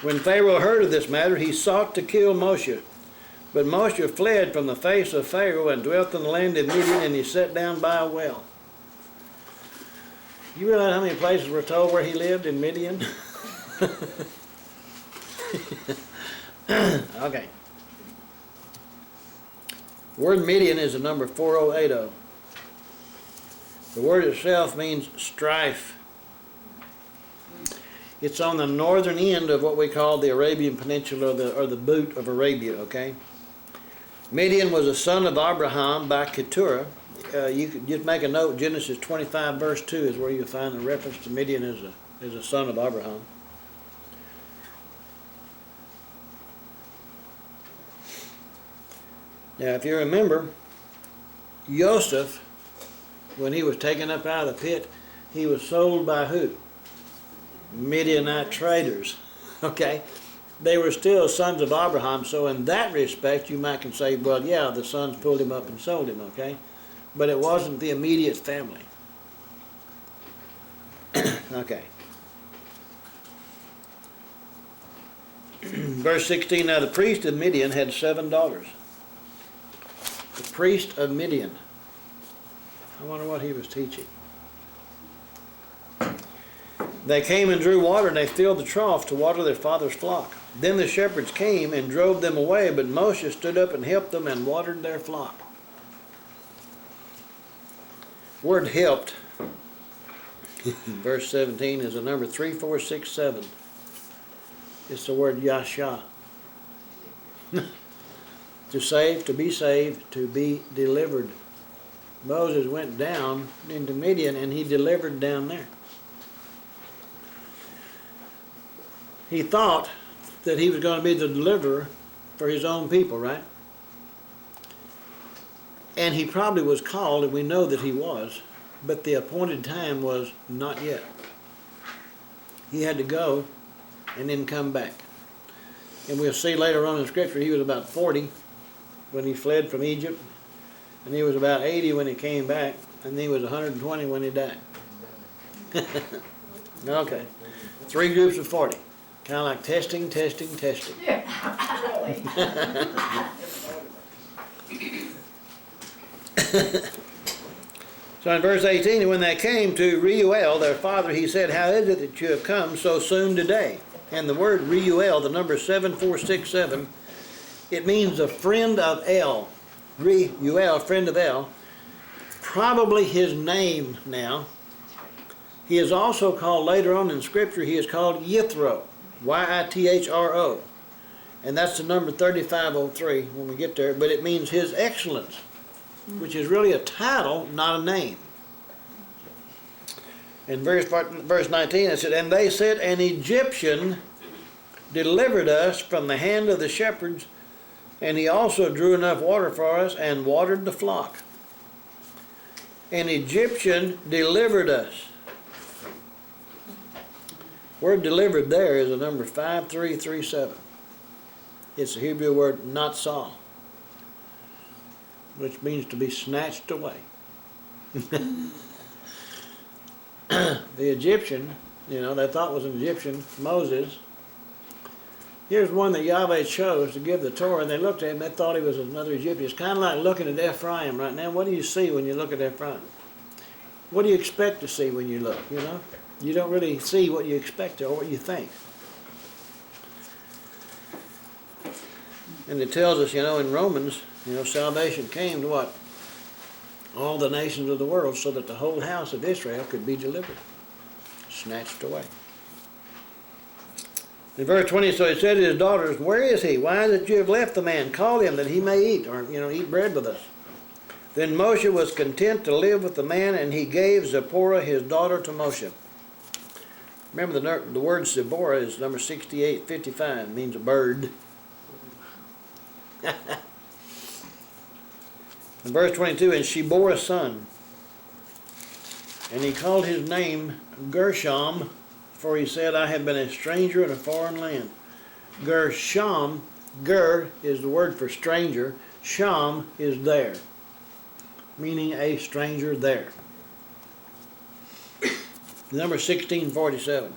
When Pharaoh heard of this matter, he sought to kill Moshe. But Moshe fled from the face of Pharaoh and dwelt in the land of Midian, and he sat down by a well. You realize how many places we're told where he lived in Midian? Okay. The word Midian is the number 4080. The word itself means strife. It's on the northern end of what we call the Arabian Peninsula, or the boot of Arabia, okay? Midian was a son of Abraham by Keturah. You could just make a note, Genesis 25 verse 2 is where you'll find the reference to Midian as a son of Abraham. Now if you remember, Joseph, when he was taken up out of the pit, he was sold by who? Midianite traders, okay? They were still sons of Abraham, so in that respect you might can say, well, yeah, the sons pulled him up and sold him, okay? But it wasn't the immediate family. Okay. Verse 16, now the priest of Midian had 7 daughters. The priest of Midian. I wonder what he was teaching. They came and drew water, and they filled the trough to water their father's flock. Then the shepherds came and drove them away, but Moshe stood up and helped them and watered their flock. Word helped, verse 17, is the number 3467. It's the word yasha. To save, to be saved, to be delivered. Moses went down into Midian and he delivered down there. He thought that he was going to be the deliverer for his own people, right? And he probably was called, and we know that he was, but the appointed time was not yet. He had to go and then come back. And we'll see later on in Scripture, he was about 40 when he fled from Egypt, and he was about 80 when he came back, and he was 120 when he died. Okay. 3 groups of 40. Kind of like testing, testing, testing. Really? So in verse 18, and when they came to Reuel, their father, he said, how is it that you have come so soon today? And the word Reuel, the number 7467, it means a friend of El. Reuel, friend of El. Probably his name now. He is also called, later on in Scripture, he is called Yithro. Y-I-T-H-R-O. And that's the number 3503 when we get there. But it means his excellence, which is really a title, not a name. In verse 19 it said, and they said, an Egyptian delivered us from the hand of the shepherds, and he also drew enough water for us and watered the flock. An Egyptian delivered us. Word delivered there is the number 5337. It's the Hebrew word natsal, which means to be snatched away. The Egyptian, they thought was an Egyptian, Moses. Here's one that Yahweh chose to give the Torah, and they looked at him, they thought he was another Egyptian. It's kind of like looking at Ephraim right now. What do you see when you look at Ephraim? What do you expect to see when you look, You don't really see what you expect or what you think. And it tells us, in Romans, salvation came to what? All the nations of the world, so that the whole house of Israel could be delivered, snatched away. In verse 20, so he said to his daughters, where is he? Why is it you have left the man? Call him that he may eat, or, eat bread with us. Then Moshe was content to live with the man, and he gave Zipporah his daughter to Moshe. Remember the word Zipporah is number 6855, means a bird. In verse 22, and she bore a son, and he called his name Gershom, for he said, I have been a stranger in a foreign land. Gershom, Ger is the word for stranger, Sham is there, meaning a stranger there. Number 1647.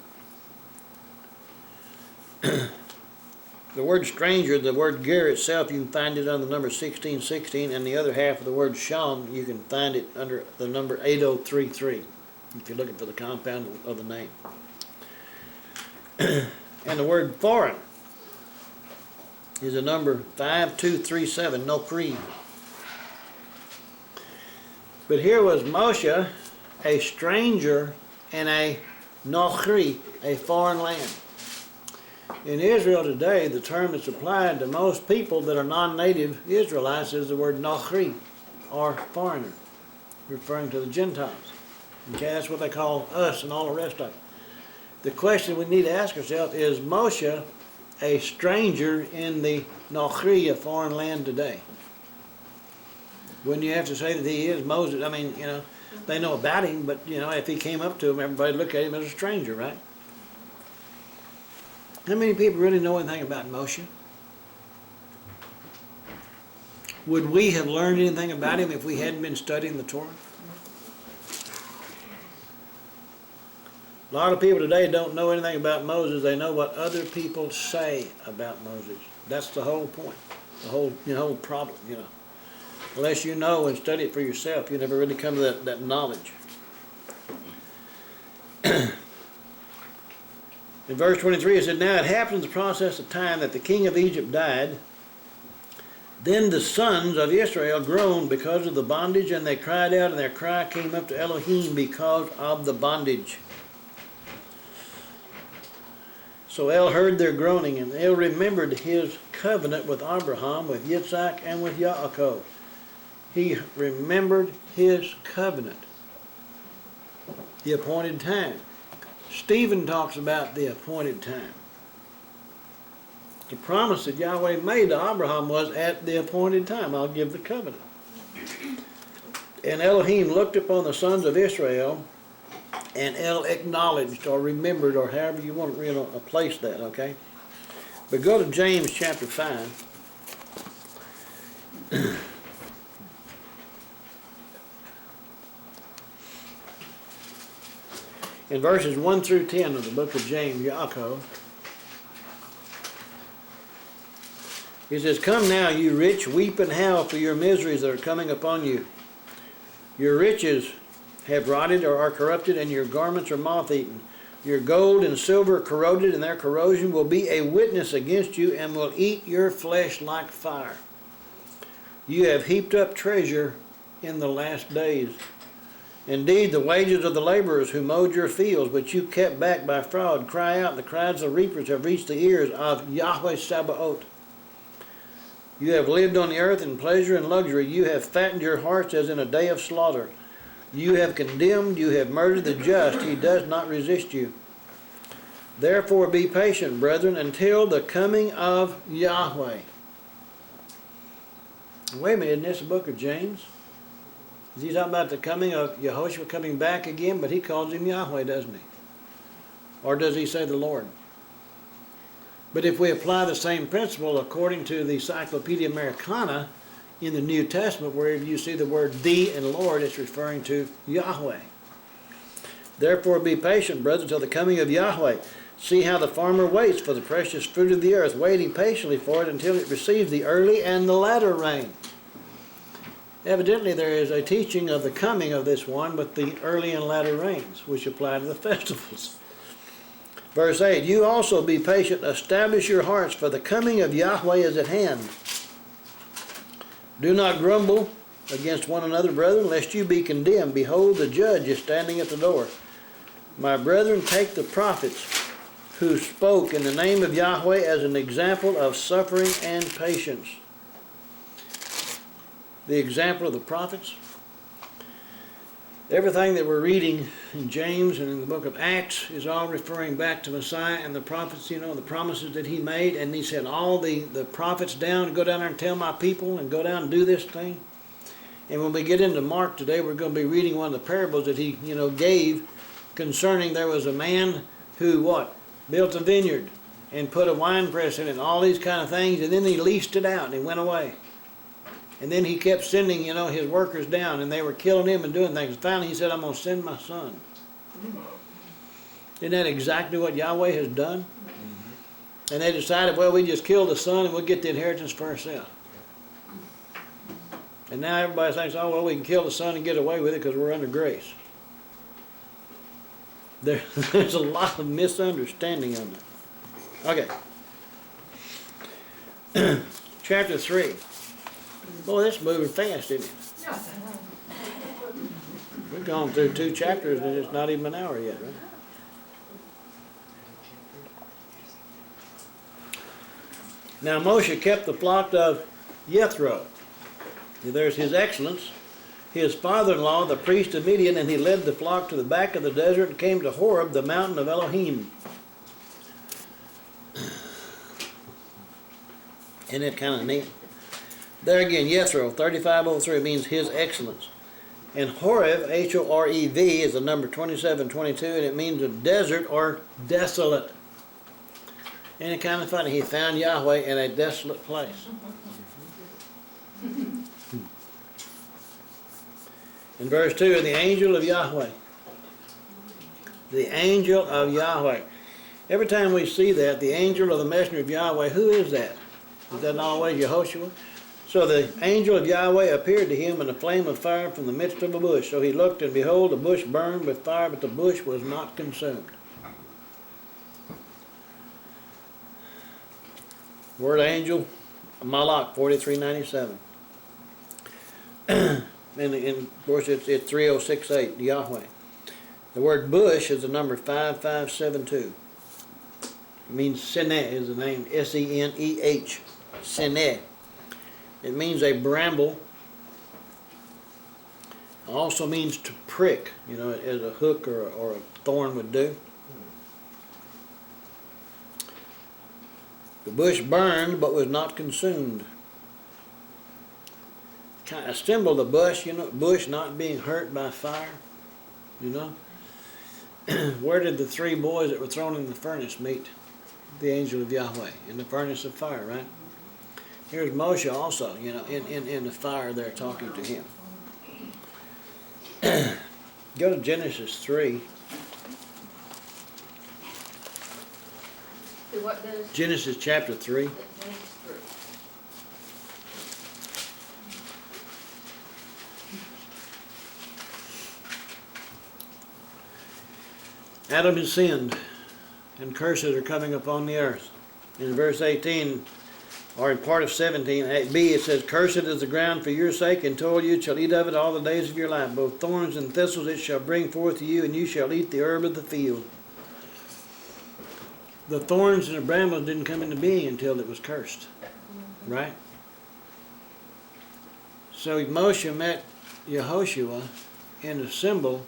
The word stranger, the word ger itself, you can find it on the number 1616, and the other half of the word sham, you can find it under the number 8033, if you're looking for the compound of the name. And the word foreign is a number 5237, Nokri. But here was Moshe, a stranger in a Nochri, a foreign land. In Israel today, the term that's applied to most people that are non-native Israelites is the word Nochri, or foreigner, referring to the Gentiles. Okay, that's what they call us and all the rest of it. The question we need to ask ourselves is Moshe a stranger in the Nochri, a foreign land today? Wouldn't you have to say that he is Moses? I mean, they know about him, but, if he came up to him, everybody would look at him as a stranger, right? How many people really know anything about Moshe? Would we have learned anything about him if we hadn't been studying the Torah? A lot of people today don't know anything about Moses. They know what other people say about Moses. That's the whole point, the whole problem, Unless you know and study it for yourself, you never really come to that knowledge. In verse 23 it said, now it happened in the process of time that the king of Egypt died. Then the sons of Israel groaned because of the bondage, and they cried out, and their cry came up to Elohim because of the bondage. So El heard their groaning, and El remembered his covenant with Abraham, with Yitzhak, and with Yaakov. He remembered his covenant, the appointed time. Stephen talks about the appointed time. The promise that Yahweh made to Abraham was at the appointed time. I'll give the covenant. And Elohim looked upon the sons of Israel, and El acknowledged or remembered, or however you want to place that, okay? But go to James chapter 5. In verses 1 through 10 of the book of James, Yaakov, he says, "Come now, you rich, weep and howl for your miseries that are coming upon you. Your riches have rotted or are corrupted, and your garments are moth-eaten. Your gold and silver are corroded, and their corrosion will be a witness against you and will eat your flesh like fire. You have heaped up treasure in the last days. Indeed, the wages of the laborers who mowed your fields, but you kept back by fraud, cry out, and the cries of reapers have reached the ears of Yahweh Sabaoth. You have lived on the earth in pleasure and luxury. You have fattened your hearts as in a day of slaughter. You have condemned, you have murdered the just. He does not resist you. Therefore be patient, brethren, until the coming of Yahweh." Wait a minute, isn't this the book of James? Is he talking about the coming of Yehoshua coming back again? But he calls him Yahweh, doesn't he? Or does he say the Lord? But if we apply the same principle according to the Encyclopedia Americana in the New Testament, wherever you see the word "the" and "Lord," it's referring to Yahweh. "Therefore be patient, brothers, until the coming of Yahweh. See how the farmer waits for the precious fruit of the earth, waiting patiently for it until it receives the early and the latter rain." Evidently there is a teaching of the coming of this one with the early and latter rains, which apply to the festivals. Verse 8, "You also be patient, establish your hearts, for the coming of Yahweh is at hand. Do not grumble against one another, brethren, lest you be condemned. Behold, the judge is standing at the door. My brethren, take the prophets who spoke in the name of Yahweh as an example of suffering and patience." The example of the prophets. Everything that we're reading in James and in the book of Acts is all referring back to Messiah and the prophets, the promises that he made. And he said, all the prophets down, go down there and tell my people and go down and do this thing. And when we get into Mark today, we're going to be reading one of the parables that he, gave concerning there was a man who, built a vineyard and put a wine press in it and all these kind of things. And then he leased it out and he went away. And then he kept sending, his workers down, and they were killing him and doing things. Finally, he said, "I'm going to send my son." Isn't that exactly what Yahweh has done? Mm-hmm. And they decided, well, we just kill the son and we'll get the inheritance for ourselves. And now everybody thinks, oh, well, we can kill the son and get away with it because we're under grace. There's a lot of misunderstanding on that. Okay. Chapter 3. Boy, that's moving fast, isn't it? We've gone through 2 chapters and it's not even an hour yet, right? Now Moshe kept the flock of Jethro. There's his excellence, his father-in-law, the priest of Midian, and he led the flock to the back of the desert and came to Horeb, the mountain of Elohim. Isn't it kind of neat? There again, Jethro, 3503, means his excellence. And Horeb, H-O-R-E-V, is the number 2722, and it means a desert or desolate. And it's kind of funny, he found Yahweh in a desolate place. In verse 2, the angel of Yahweh. The angel of Yahweh. Every time we see that, the angel of the messenger of Yahweh, who is that? Is that always Yehoshua? So the angel of Yahweh appeared to him in a flame of fire from the midst of a bush. So he looked, and behold, the bush burned with fire, but the bush was not consumed. Word angel, Malach, 4397. And of course it's 3068, Yahweh. The word bush is the number 5572. It means Seneh is the name, S-E-N-E-H, Seneh. It means a bramble. It also means to prick, as a hook or a thorn would do. The bush burned but was not consumed. kind of symbol of the bush, you know, bush not being hurt by fire, you know. Where did the three boys that were thrown in the furnace meet the angel of Yahweh? In the furnace of fire, right? Here's Moshe also, you know, in the fire there talking to him. Go to Genesis 3. Do what does? Genesis chapter 3. Genesis 3. Adam has sinned, and curses are coming upon the earth. In verse 18, or in part of 17b, it says, "Cursed is the ground for your sake, and toil you shall eat of it all the days of your life. Both thorns and thistles it shall bring forth to you, and you shall eat the herb of the field." The thorns and the brambles didn't come into being until it was cursed, right? So Moshe met Yehoshua in the symbol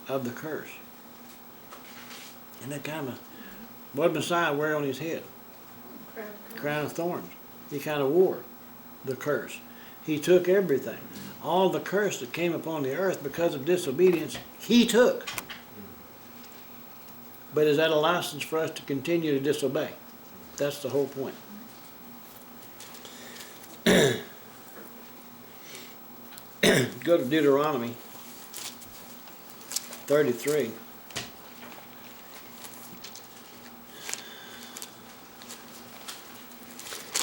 of the curse. And that kind of, what did Messiah wear on his head? Crown of thorns. He kind of wore the curse. He took everything. All the curse that came upon the earth because of disobedience, he took. But is that a license for us to continue to disobey? That's the whole point. Go to Deuteronomy 33.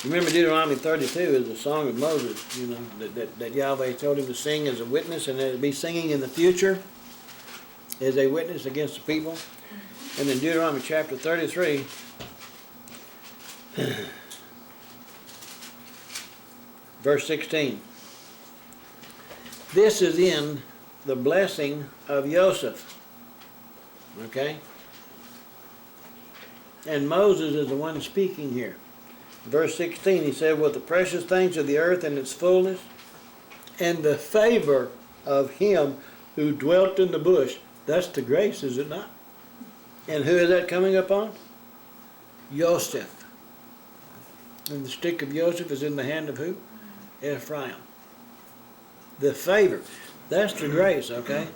Remember, Deuteronomy 32 is the song of Moses, you know, that Yahweh told him to sing as a witness, and that he'd be singing in the future as a witness against the people. And in Deuteronomy chapter 33, verse 16, this is in the blessing of Joseph, okay? And Moses is the one speaking here. Verse 16, he said, "With the precious things of the earth and its fullness, and the favor of him who dwelt in the bush." That's the grace, is it not? And who is that coming upon? Joseph. And the stick of Joseph is in the hand of who? Ephraim. The favor. That's the grace, okay?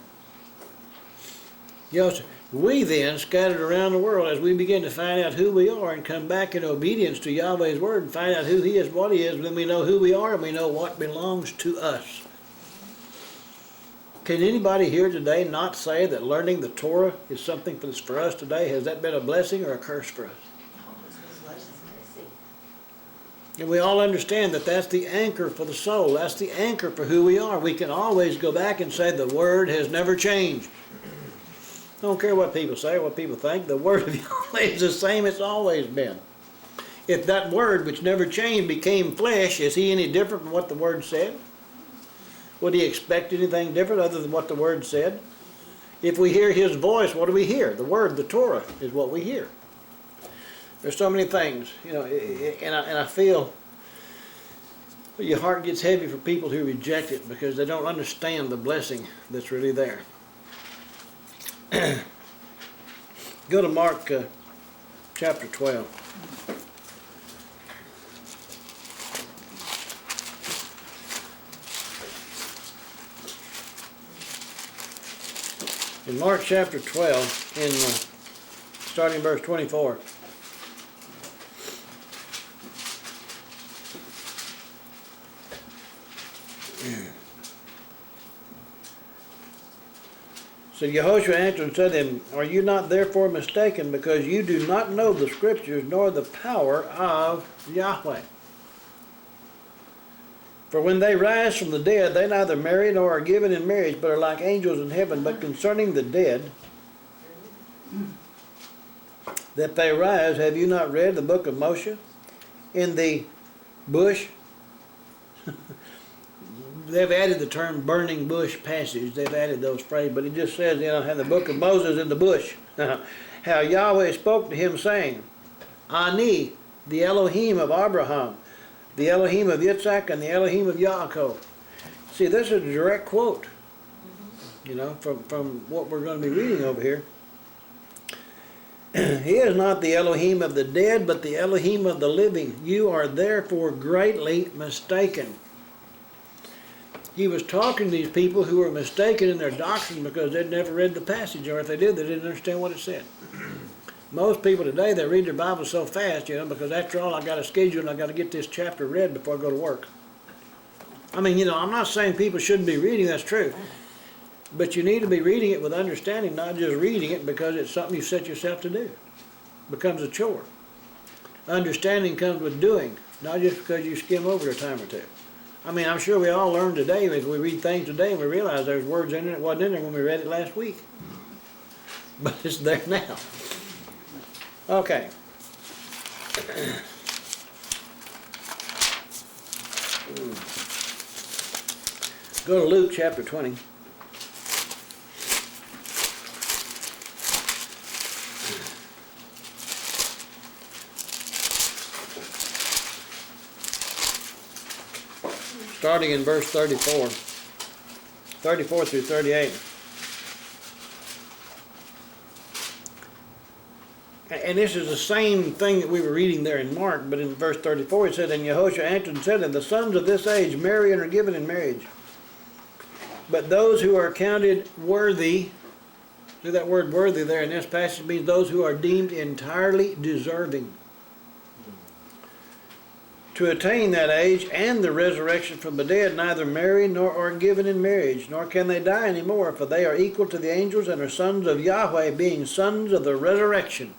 Joseph. We then, scattered around the world, as we begin to find out who we are and come back in obedience to Yahweh's word and find out who he is, what he is, then we know who we are and we know what belongs to us. Can anybody here today not say that learning the Torah is something for us today? Has that been a blessing or a curse for us? And we all understand that that's the anchor for the soul. That's the anchor for who we are. We can always go back and say the word has never changed. I don't care what people say or what people think. The word of Yahweh is the same it's always been. If that word, which never changed, became flesh, is he any different from what the word said? Would he expect anything different other than what the word said? If we hear his voice, what do we hear? The word, the Torah, is what we hear. There's so many things, you know, and I feel your heart gets heavy for people who reject it because they don't understand the blessing that's really there. Go to Mark chapter 12. In Mark chapter 12, in starting verse 24. So Yehoshua answered and said to him, "Are you not therefore mistaken, because you do not know the Scriptures, nor the power of Yahweh? For when they rise from the dead, they neither marry nor are given in marriage, but are like angels in heaven. But concerning the dead, that they rise, have you not read the book of Moshe? In the bush," they've added the term burning bush passage. They've added those phrases, but it just says, you know, in the book of Moses in the bush, how Yahweh spoke to him saying, "Ani, the Elohim of Abraham, the Elohim of Yitzhak, and the Elohim of Yaakov." See, this is a direct quote, you know, from what we're going to be reading over here. "He is not the Elohim of the dead, but the Elohim of the living. You are therefore greatly mistaken." he was talking to these people who were mistaken in their doctrine because they'd never read the passage, or if they did, they didn't understand what it said. Most people today, they read their Bible so fast, because after all, I got a schedule and I got to get this chapter read before I go to work. I mean, I'm not saying people shouldn't be reading, that's true. But you need to be reading it with understanding, not just reading it because it's something you set yourself to do. It becomes a chore. Understanding comes with doing, not just because you skim over it a time or two. I mean, I'm sure we all learn today, if we read things today and we realize there's words in it that wasn't in there when we read it last week. But it's there now. Okay. Go to Luke chapter 20. Starting in verse 34 through 38. And this is the same thing that we were reading there in Mark, but in verse 34 it said, And Yehoshua answered and said, And the sons of this age marry and are given in marriage. But those who are counted worthy, see that word worthy there in this passage means those who are deemed entirely deserving to attain that age and the resurrection from the dead, neither marry nor are given in marriage, nor can they die any more, for they are equal to the angels and are sons of Yahweh, being sons of the resurrection.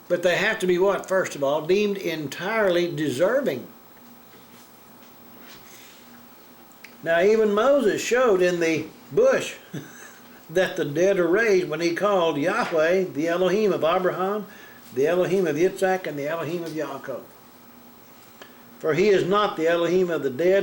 But they have to be what, first of all? Deemed entirely deserving. Now even Moses showed in the bush that the dead are raised when he called Yahweh, the Elohim of Abraham, the Elohim of Yitzhak, and the Elohim of Yaakov. For he is not the Elohim of the dead,